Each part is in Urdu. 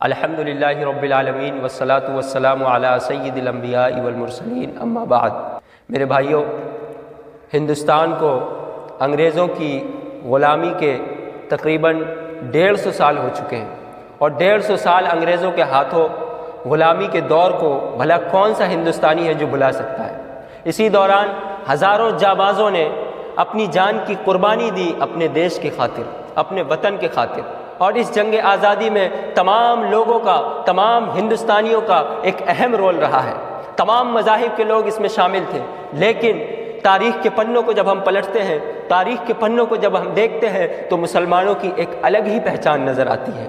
الحمدللہ رب العالمین والصلاة والسلام علی سید الانبیاء والمرسلین اما بعد۔ میرے بھائیوں، ہندوستان کو انگریزوں کی غلامی کے تقریباً 150 سال ہو چکے ہیں، اور 150 سال انگریزوں کے ہاتھوں غلامی کے دور کو بھلا کون سا ہندوستانی ہے جو بھلا سکتا ہے؟ اسی دوران ہزاروں جانبازوں نے اپنی جان کی قربانی دی اپنے دیش کی خاطر، اپنے وطن کے خاطر، اور اس جنگ آزادی میں تمام لوگوں کا، تمام ہندوستانیوں کا ایک اہم رول رہا ہے۔ تمام مذاہب کے لوگ اس میں شامل تھے، لیکن تاریخ کے پنوں کو جب ہم پلٹتے ہیں، تاریخ کے پنوں کو جب ہم دیکھتے ہیں تو مسلمانوں کی ایک الگ ہی پہچان نظر آتی ہے۔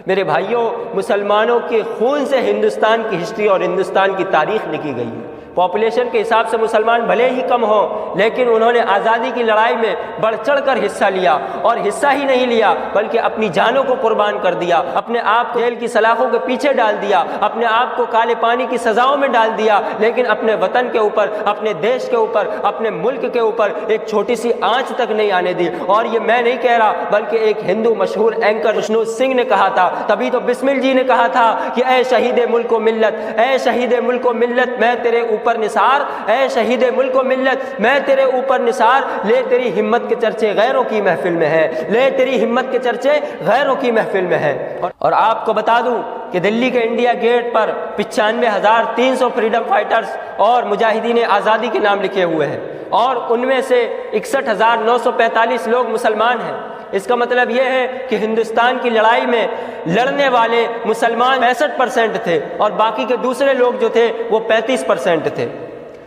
میرے بھائیوں، مسلمانوں کے خون سے ہندوستان کی ہسٹری اور ہندوستان کی تاریخ لکھی گئی ہے۔ پاپولیشن کے حساب سے مسلمان بھلے ہی کم ہوں، لیکن انہوں نے آزادی کی لڑائی میں بڑھ چڑھ کر حصہ لیا، اور حصہ ہی نہیں لیا بلکہ اپنی جانوں کو قربان کر دیا، اپنے آپ کو جیل کی سلاخوں کے پیچھے ڈال دیا، اپنے آپ کو کالے پانی کی سزاؤں میں ڈال دیا، لیکن اپنے وطن کے اوپر، اپنے دیش کے اوپر، اپنے ملک کے اوپر ایک چھوٹی سی آنچ تک نہیں آنے دی۔ اور یہ میں نہیں کہہ رہا، بلکہ ایک ہندو مشہور اینکر وشنو سنگھ نے کہا تھا، تبھی تو بسمل جی نے کہا تھا کہ اے شہید ملک و ملت، اے شہید ملک و ملت، میں تیرے اوپر نثار، اے شہید ملک و ملت میں تیرے اوپر نثار، لے تیری ہمت کے چرچے غیروں کی محفل میں ہے، لے تیری ہمت کے چرچے غیروں کی محفل میں ہے۔ اور آپ کو بتا دوں کہ دلی کے انڈیا گیٹ پر 95,300 فریڈم فائٹرز اور مجاہدین آزادی کے نام لکھے ہوئے ہیں، اور ان میں سے 61,945 لوگ مسلمان ہیں۔ اس کا مطلب یہ ہے کہ ہندوستان کی لڑائی میں لڑنے والے مسلمان 65% تھے، اور باقی کے دوسرے لوگ جو تھے وہ 35% تھے۔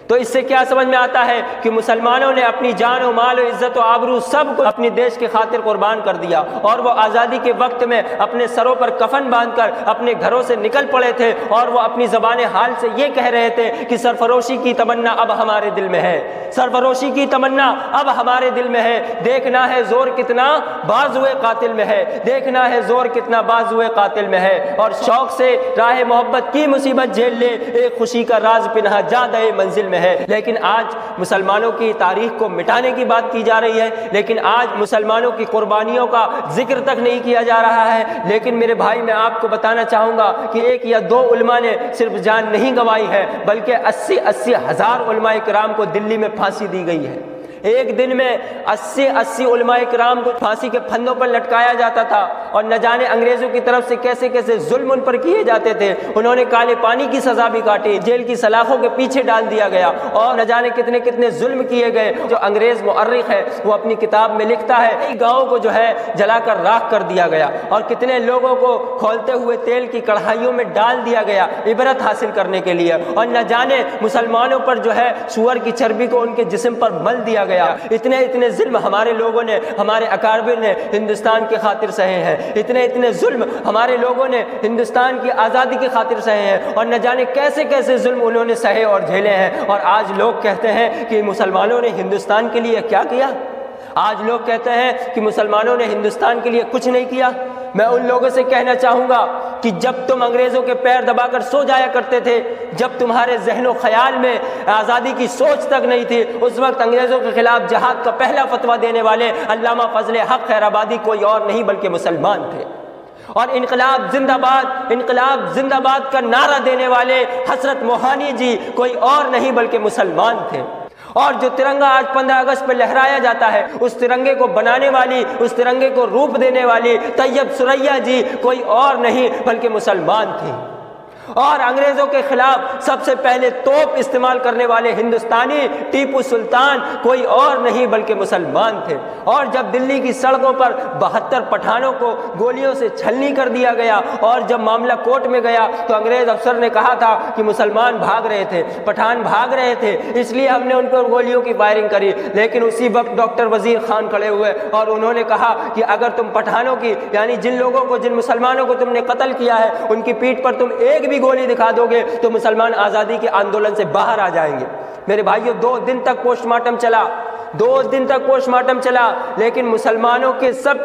تو اس سے کیا سمجھ میں آتا ہے کہ مسلمانوں نے اپنی جان و مال و عزت و آبرو سب کو اپنی دیش کی خاطر قربان کر دیا، اور وہ آزادی کے وقت میں اپنے سروں پر کفن باندھ کر اپنے گھروں سے نکل پڑے تھے، اور وہ اپنی زبان حال سے یہ کہہ رہے تھے کہ سرفروشی کی تمنا اب ہمارے دل میں ہے، سرفروشی کی تمنا اب ہمارے دل میں ہے، دیکھنا ہے زور کتنا بازوئے قاتل میں ہے، دیکھنا ہے زور کتنا بازوئے قاتل میں ہے، اور شوق سے راہ محبت کی مصیبت جھیل لے، ایک خوشی کا راز پنہا جادۂ منزل میں ہے۔ لیکن آج مسلمانوں کی تاریخ کو مٹانے کی بات کی جا رہی ہے، لیکن آج مسلمانوں کی قربانیوں کا ذکر تک نہیں کیا جا رہا ہے۔ لیکن میرے بھائی، میں آپ کو بتانا چاہوں گا کہ 1 یا 2 علماء نے صرف جان نہیں گنوائی ہے، بلکہ 80 ہزار علماء کرام کو دلی میں پھانسی دی گئی ہے۔ ایک دن میں 80 علماء کرام کو پھانسی کے پھندوں پر لٹکایا جاتا تھا، اور نہ جانے انگریزوں کی طرف سے کیسے کیسے ظلم ان پر کیے جاتے تھے۔ انہوں نے کالے پانی کی سزا بھی کاٹی، جیل کی سلاخوں کے پیچھے ڈال دیا گیا، اور نہ جانے کتنے کتنے ظلم کیے گئے۔ جو انگریز مؤرخ ہے وہ اپنی کتاب میں لکھتا ہے کئی گاؤں کو جو ہے جلا کر راکھ کر دیا گیا، اور کتنے لوگوں کو کھولتے ہوئے تیل کی کڑھائیوں میں ڈال دیا گیا عبرت حاصل کرنے کے لیے، اور نہ جانے مسلمانوں پر جو ہے سور کی چربی کو ان کے جسم پر مل دیا گیا۔ اتنے ظلم ہمارے لوگوں نے، ہمارے اکابر نے ہندوستان کی خاطر سہے ہیں، اتنے ظلم ہمارے لوگوں نے ہندوستان کی آزادی کی خاطر سہے ہیں، اور نہ جانے کیسے کیسے ظلم انہوں نے سہے اور جھیلے ہیں۔ اور آج لوگ کہتے ہیں کہ مسلمانوں نے ہندوستان کے لیے کیا کیا؟ آج لوگ کہتے ہیں کہ مسلمانوں نے ہندوستان کے لیے کچھ نہیں کیا۔ میں ان لوگوں سے کہنا چاہوں گا کہ جب تم انگریزوں کے پیر دبا کر سو جایا کرتے تھے، جب تمہارے ذہن و خیال میں آزادی کی سوچ تک نہیں تھی، اس وقت انگریزوں کے خلاف جہاد کا پہلا فتویٰ دینے والے علامہ فضل حق خیر آبادی کوئی اور نہیں بلکہ مسلمان تھے، اور انقلاب زندہ باد، انقلاب زندہ باد کا نعرہ دینے والے حضرت موہانی جی کوئی اور نہیں بلکہ مسلمان تھے۔ اور جو ترنگا آج 15 اگست پہ لہرایا جاتا ہے، اس ترنگے کو بنانے والی، اس ترنگے کو روپ دینے والی طیب سریا جی کوئی اور نہیں بلکہ مسلمان تھی۔ اور انگریزوں کے خلاف سب سے پہلے توپ استعمال کرنے والے ہندوستانی ٹیپو سلطان کوئی اور نہیں بلکہ مسلمان تھے۔ اور جب دلی کی سڑکوں پر 72 پٹھانوں کو گولیوں سے چھلنی کر دیا گیا، اور جب معاملہ کورٹ میں گیا تو انگریز افسر نے کہا تھا کہ مسلمان بھاگ رہے تھے، پٹھان بھاگ رہے تھے، اس لیے ہم نے ان پر گولیوں کی فائرنگ کری۔ لیکن اسی وقت ڈاکٹر وزیر خان کھڑے ہوئے اور انہوں نے کہا کہ اگر تم پٹھانوں کی، یعنی جن لوگوں کو، جن مسلمانوں کو تم نے قتل کیا ہے، ان کی پیٹھ پر تم ایک بھی گولی دکھا دو گے تو مسلمان آزادی کے آندولن سے باہر آ جائیں گے۔ میرے بھائیوں، 2 دن تک پوسٹ مارٹم چلا، 2 دن تک پوسٹ مارٹم چلا، لیکن مسلمانوں کے سب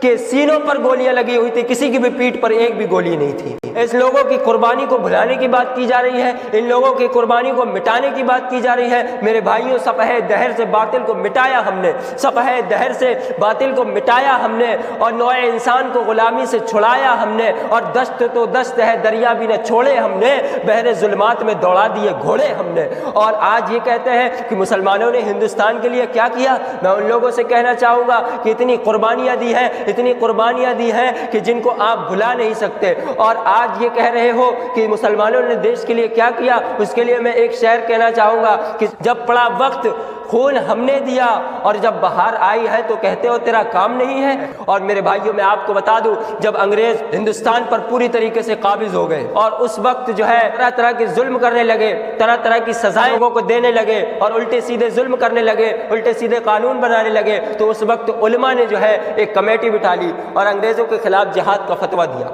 کے سینوں پر گولیاں لگی ہوئی تھی، کسی کی بھی پیٹھ پر ایک بھی گولی نہیں تھی۔ تھی۔ اس لوگوں کی قربانی کو بھلانے کی بات کی جا رہی ہے، ان لوگوں کی قربانی کو مٹانے کی بات کی جا رہی ہے۔ میرے بھائیوں، صفحہ دہر سے باطل کو مٹایا ہم نے، صفحہ دہر سے باطل کو مٹایا ہم نے، اور نوع انسان کو غلامی سے چھڑایا ہم نے، اور دشت تو دشت ہے دریا بھی نہ چھوڑے ہم نے، بحر ظلمات میں دوڑا دیے گھوڑے ہم نے۔ اور آج یہ کہتے ہیں کہ مسلمانوں نے ہندوستان کے لیے کیا کیا؟ میں ان لوگوں سے کہنا چاہوں گا کہ اتنی قربانیاں دی ہیں، اتنی قربانیاں دی ہیں کہ جن کو آپ بھلا نہیں سکتے، اور آج یہ کہہ رہے ہو کہ مسلمانوں نے دیش کے لیے کیا کیا۔ اس کے لیے میں ایک شعر کہنا چاہوں گا کہ جب پڑا وقت خون ہم نے دیا، اور جب بہار آئی ہے تو کہتے ہو تیرا کام نہیں ہے۔ اور میرے بھائیوں، میں آپ کو بتا دوں، جب انگریز ہندوستان پر پوری طریقے سے قابض ہو گئے اور اس وقت جو ہے طرح طرح کے ظلم کرنے لگے، طرح طرح کی سزائیں لوگوں کو دینے لگے، اور الٹے سیدھے ظلم کرنے لگے، الٹے سیدھے قانون بنانے لگے، تو اس وقت علماء نے جو ہے ایک کمیٹی بٹھا لی اور انگریزوں کے خلاف جہاد کا فتویٰ دیا،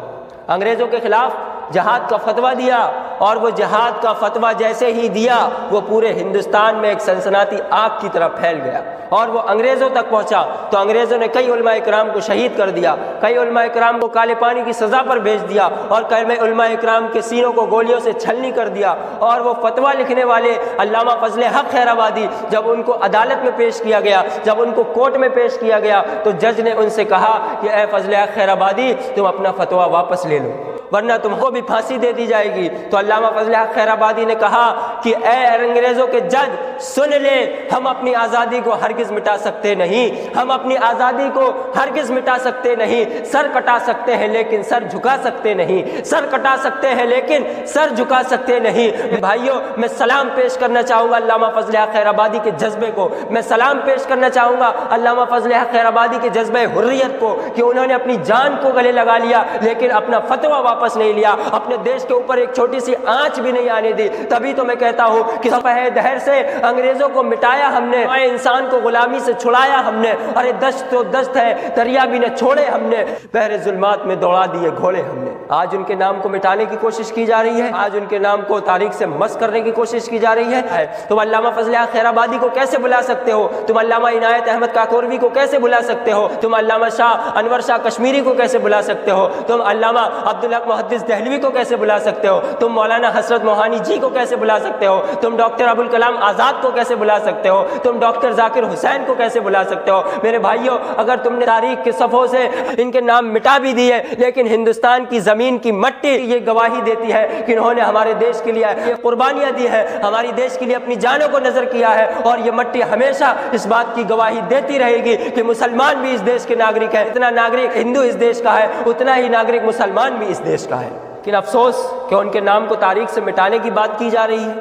انگریزوں کے خلاف جہاد کا فتویٰ دیا۔ اور وہ جہاد کا فتویٰ جیسے ہی دیا، وہ پورے ہندوستان میں ایک سنسناتی آگ کی طرح پھیل گیا، اور وہ انگریزوں تک پہنچا تو انگریزوں نے کئی علماء اکرام کو شہید کر دیا، کئی علماء اکرام کو کالے پانی کی سزا پر بھیج دیا، اور کئی علماء اکرام کے سینوں کو گولیوں سے چھلنی کر دیا۔ اور وہ فتویٰ لکھنے والے علامہ فضل حق خیر آبادی، جب ان کو عدالت میں پیش کیا گیا، جب ان کو کورٹ میں پیش کیا گیا، تو جج نے ان سے کہا کہ اے فضل حق خیر آبادی، تم اپنا فتویٰ واپس لے لو ورنہ تم کو بھی پھانسی دے دی جائے گی۔ تو علامہ فضل حق خیر آبادی نے کہا کہ اے انگریزوں کے جج، سن لے، ہم اپنی آزادی کو ہرگز مٹا سکتے نہیں، ہم اپنی آزادی کو ہرگز مٹا سکتے نہیں، سر کٹا سکتے ہیں لیکن سر جھکا سکتے نہیں، سر کٹا سکتے ہیں لیکن سر جھکا سکتے نہیں۔ بھائیوں، میں سلام پیش کرنا چاہوں گا علامہ فضل حق خیر آبادی کے جذبے کو، میں سلام پیش کرنا چاہوں گا علامہ فضل حق خیر آبادی کے جذبہ حریت کو، کہ انہوں نے اپنی جان کو گلے لگا لیا لیکن اپنا فتویٰ واپس نہیں لیا، اپنے دیش کے اوپر ایک چھوٹی سی آنچ بھی نہیں آنے دی۔ تبھی تو میں کہتا ہوں کہ صفحہ دہر سے انگریزوں کو مٹایا ہم نے، انسان کو غلامی سے چھڑایا ہم نے، ارے دشت تو دشت ہے دریا بھی نہ چھوڑے ہم نے، بحر ظلمات میں دوڑا دیے گھوڑے ہم نے۔ آج ان کے نام کو مٹانے کی کوشش کی جا رہی ہے، آج ان کے نام کو تاریخ سے مسخ کرنے کی کوشش کی جا رہی ہے۔ تم علامہ فضل حق خیر آبادی کو کیسے بلا سکتے ہو؟ تم علامہ عنایت احمد کاکوروی کو کیسے بلا سکتے ہو؟ تم علامہ شاہ انور شاہ کشمیری کو کیسے بلا سکتے ہو؟ تم علامہ عبدالحق محدث دہلوی کو کیسے بلا سکتے ہو؟ تم مولانا حسرت موہانی جی کو کیسے بلا سکتے ہو؟ تم ڈاکٹر ابوالکلام آزاد کو کیسے بلا سکتے ہو؟ تم ڈاکٹر ذاکر حسین کو کیسے بلا سکتے ہو؟ میرے بھائیوں، اگر تم نے تاریخ کے صفحوں سے ان کے نام مٹا بھی دیے، لیکن ہندوستان کی زمین کی مٹی یہ گواہی دیتی ہے کہ انہوں نے ہمارے دیش کے لیے یہ قربانیاں دی ہیں، ہماری دیش کے لیے اپنی جانوں کو نذر کیا ہے، اور یہ مٹی ہمیشہ اس بات کی گواہی دیتی رہے گی کہ مسلمان بھی اس دیش کے ناگرک ہیں، اتنا ناگرک ہندو اس دیش کا ہے اتنا ہی ناگرک مسلمان بھی اس دیش کا ہے۔ لیکن افسوس کہ ان کے نام کو تاریخ سے مٹانے کی بات کی جا رہی ہے،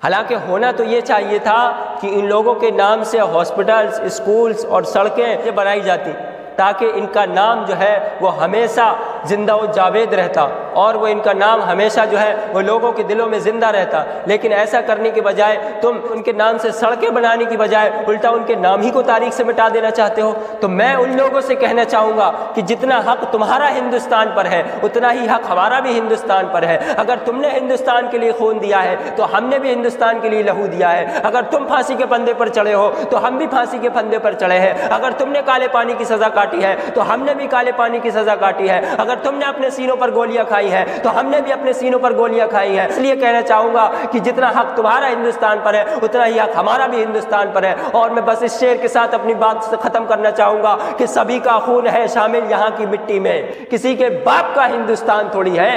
حالانکہ ہونا تو یہ چاہیے تھا کہ ان لوگوں کے نام سے ہاسپٹلز، اسکولز اور سڑکیں بنائی جاتی تاکہ ان کا نام جو ہے وہ ہمیشہ زندہ و جاوید رہتا، اور وہ ان کا نام ہمیشہ جو ہے وہ لوگوں کے دلوں میں زندہ رہتا۔ لیکن ایسا کرنے کے بجائے تم ان کے نام سے سڑکیں بنانے کی بجائے الٹا ان کے نام ہی کو تاریخ سے مٹا دینا چاہتے ہو۔ تو میں ان لوگوں سے کہنا چاہوں گا کہ جتنا حق تمہارا ہندوستان پر ہے اتنا ہی حق ہمارا بھی ہندوستان پر ہے۔ اگر تم نے ہندوستان کے لیے خون دیا ہے تو ہم نے بھی ہندوستان کے لیے لہو دیا ہے۔ اگر تم پھانسی کے پھندے پر چڑھے ہو تو ہم بھی پھانسی کے پھندے پر چڑھے ہیں۔ اگر تم نے کالے پانی کی سزا کاٹی ہے تو ہم نے بھی کالے پانی کی سزا کاٹی ہے۔ اگر تم نے اپنے سینوں پر گولیاں کھائی ہیں تو ہم نے بھی اپنے سینوں پر گولیاں کھائی ہیں۔ اس لیے کہنا چاہوں گا کہ جتنا حق تمہارا ہندوستان پر ہے اتنا ہی حق ہمارا بھی ہندوستان پر ہے۔ اور میں بس اس شعر کے ساتھ اپنی بات سے ختم کرنا چاہوں گا کہ سبھی کا خون ہے شامل یہاں کی مٹی میں، کسی کے باپ کا ہندوستان تھوڑی ہے۔